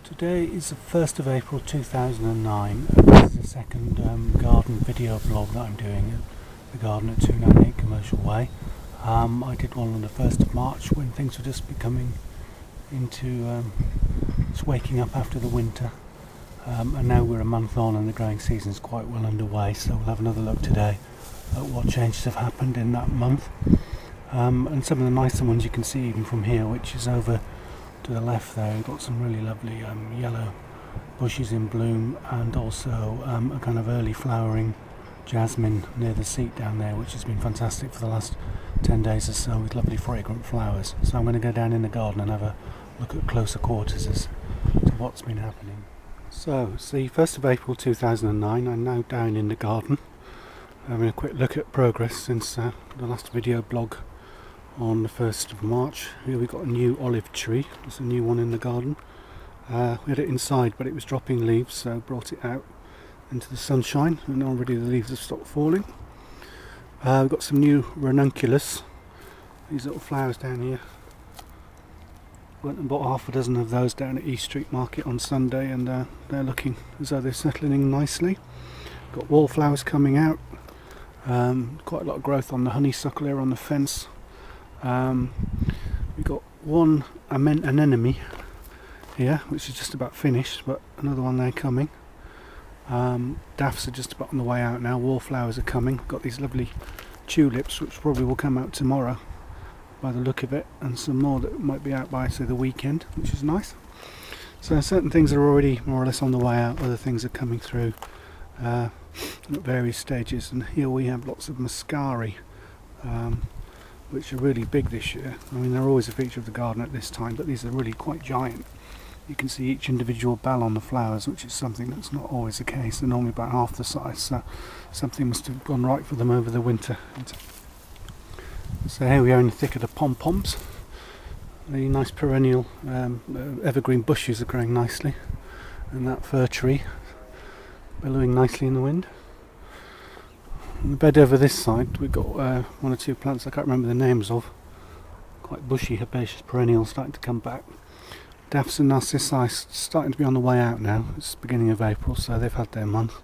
Today is the 1st of April 2009. This is the second garden video blog that I'm doing at the garden at 298 Commercial Way. I did one on the 1st of March when things were just becoming into just waking up after the winter, and now we're a month on and the growing season is quite well underway, so we'll have another look today at what changes have happened in that month, and some of the nicer ones you can see even from here, which is over to the left there. We've got some really lovely yellow bushes in bloom, and also a kind of early flowering jasmine near the seat down there, which has been fantastic for the last 10 days or so with lovely fragrant flowers. So I'm going to go down in the garden and have a look at closer quarters as to what's been happening. So it's the 1st of April 2009. I'm now down in the garden having a quick look at progress since the last video blog on the 1st of March. Here we've got a new olive tree. There's a new one in the garden. We had it inside, but it was dropping leaves, so brought it out into the sunshine, and already the leaves have stopped falling. We've got some new ranunculus, these little flowers down here. Went and bought half a dozen of those down at East Street Market on Sunday, and they're looking as though they're settling in nicely. Got wallflowers coming out, quite a lot of growth on the honeysuckle here on the fence. We've got one anemone here, which is just about finished, but another one there coming. Daffs are just about on the way out now. Wallflowers are coming. We've got these lovely tulips, which probably will come out tomorrow by the look of it, and some more that might be out by, say, the weekend, which is nice. So certain things are already more or less on the way out, other things are coming through at various stages, and here we have lots of muscari, which are really big this year. I mean, they're always a feature of the garden at this time, but these are really quite giant. You can see each individual bell on the flowers, which is something that's not always the case. They're normally about half the size, so something must have gone right for them over the winter. So here we are in the thick of the pom-poms. The nice perennial evergreen bushes are growing nicely, and that fir tree billowing nicely in the wind. On the bed over this side we've got one or two plants I can't remember the names of, quite bushy herbaceous perennials starting to come back. Daffs and narcissi starting to be on the way out now. It's the beginning of April, so they've had their month.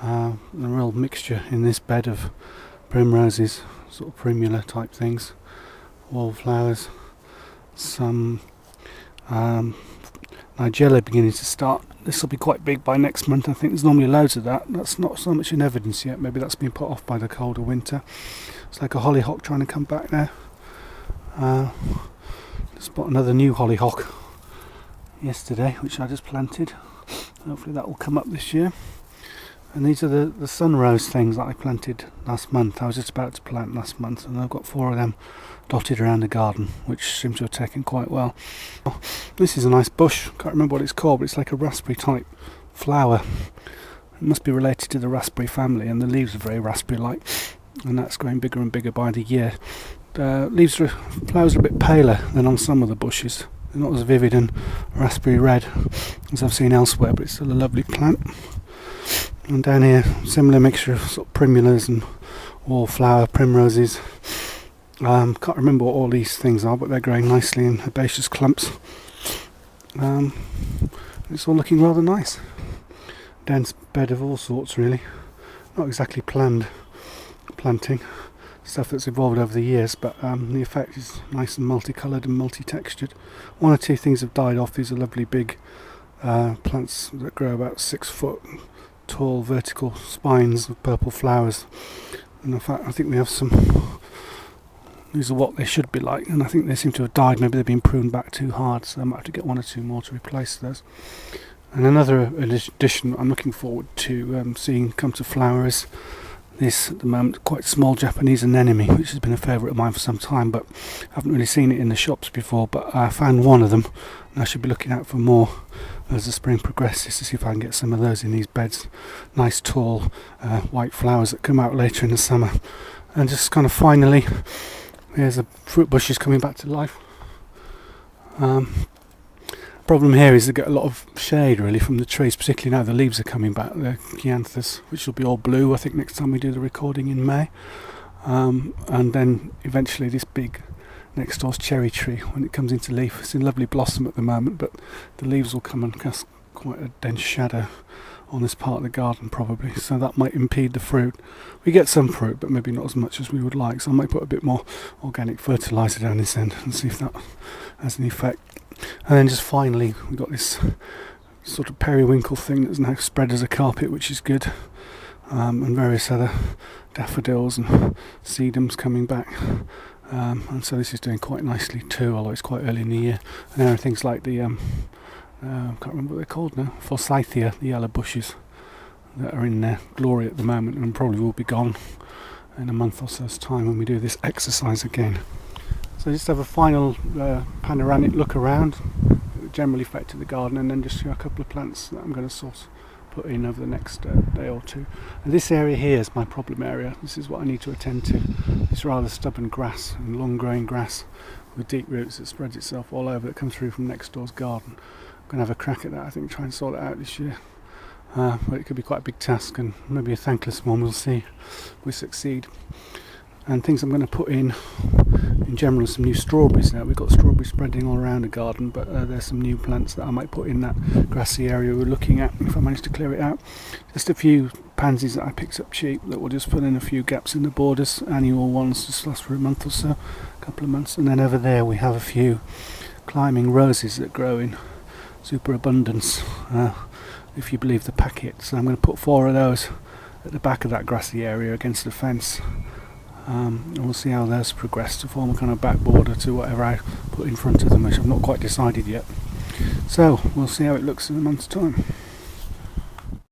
A real mixture in this bed of primroses, sort of primula type things, wallflowers, some nigella beginning to start. This will be quite big by next month. I think there's normally loads of that. That's not so much in evidence yet. Maybe that's been put off by the colder winter. It's like a hollyhock trying to come back there. Spot another new hollyhock yesterday, which I just planted. Hopefully that will come up this year. And these are the sunrose things that I planted last month. I was just about to plant last month, and I've got 4 of them dotted around the garden, which seem to have taken quite well. This is a nice bush. Can't remember what it's called, but it's like a raspberry type flower. It must be related to the raspberry family, and the leaves are very raspberry-like, and that's growing bigger and bigger by the year. Flowers are a bit paler than on some of the bushes. They're not as vivid and raspberry red as I've seen elsewhere, but it's still a lovely plant. And down here, similar mixture of sort of primulas and wallflower primroses. Can't remember what all these things are, but they're growing nicely in herbaceous clumps. It's all looking rather nice. Dense bed of all sorts, really. Not exactly planned planting. Stuff that's evolved over the years, but the effect is nice and multicoloured and multi-textured. 1 or 2 things have died off. These are lovely big plants that grow about 6 foot tall vertical spines of purple flowers, and in fact I think we have some. These are what they should be like, and I think they seem to have died. Maybe they've been pruned back too hard, so I might have to get 1 or 2 more to replace those. And another addition I'm looking forward to seeing come to flower is this, at the moment, quite small Japanese anemone, which has been a favourite of mine for some time, but I haven't really seen it in the shops before. But I found 1 of them, and I should be looking out for more as the spring progresses to see if I can get some of those in these beds. Nice tall white flowers that come out later in the summer. And just kind of finally, here's the fruit bushes coming back to life. Problem here is they get a lot of shade really from the trees, particularly now the leaves are coming back. The Chianthus, which will be all blue I think next time we do the recording in May, and then eventually this big next door's cherry tree when it comes into leaf. It's in lovely blossom at the moment, but the leaves will come and cast quite a dense shadow on this part of the garden probably, so that might impede the fruit. We get some fruit, but maybe not as much as we would like, so I might put a bit more organic fertiliser down this end and see if that has an effect. And then just finally we've got this sort of periwinkle thing that's now spread as a carpet, which is good, and various other daffodils and sedums coming back, and so this is doing quite nicely too, although it's quite early in the year. And there are things like the I can't remember what they're called now, forsythia, the yellow bushes that are in their glory at the moment and probably will be gone in a month or so's time when we do this exercise again. So just have a final panoramic look around at the general effect of the garden, and then just show a couple of plants that I'm going to put in over the next day or two. And this area here is my problem area. This is what I need to attend to. It's rather stubborn grass and long growing grass with deep roots that spreads itself all over, that comes through from next door's garden. I'm going to have a crack at that, I think, try and sort it out this year. But it could be quite a big task and maybe a thankless one. We'll see if we succeed. And things I'm going to put in general, some new strawberries now. We've got strawberries spreading all around the garden, but there's some new plants that I might put in that grassy area we're looking at if I manage to clear it out. Just a few pansies that I picked up cheap that we'll just put in a few gaps in the borders, annual ones, just last for a month or so, a couple of months. And then over there we have a few climbing roses that grow in superabundance, if you believe the packet. So I'm going to put 4 of those at the back of that grassy area against the fence, and we'll see how those progress to form a kind of back border to whatever I put in front of them, which I've not quite decided yet. So we'll see how it looks in a month's time.